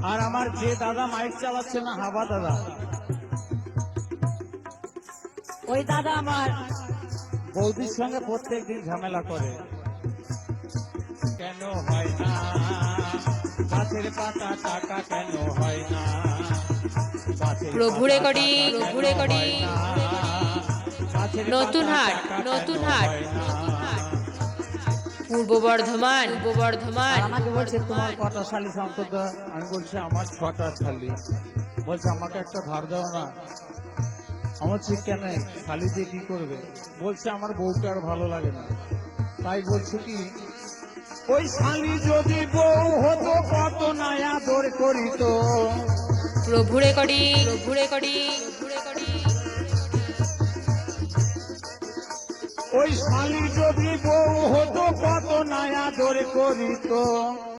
আর আমার যে দাদা মাইক চালাচ্ছে না, হাবা দাদা, ওই দাদা আমার বৌদির সঙ্গে প্রত্যেকদিন ঝামেলা করে। কেন হয় না গাছের পাতা টাকা, কেন হয় না প্রভু রেকর্ডিং, প্রভু রেকর্ডিং, নতুন হাট, নতুন হাট, পূর্ব বর্ধমান, পূর্ব বর্ধমান। আমাকে বলছে তোমার কটা শালি সম্পদ? আমি বলছি আমার 6টা শালি। বলছে আমাকে একটা ধার দাও না। আমার ঠিক কেন, শালি দিয়ে কি করবে? বলছে আমার বউটা আর ভালো লাগে না। তাই বলছে কি, ওই শালি যদি বউ হতো কত না আদর করিত। প্রভু রেকর্ডিং, প্রভু রেকর্ডিং, প্রভু রেকর্ডিং। ওই শালি যদি বউ হতো কত না আদর করিত।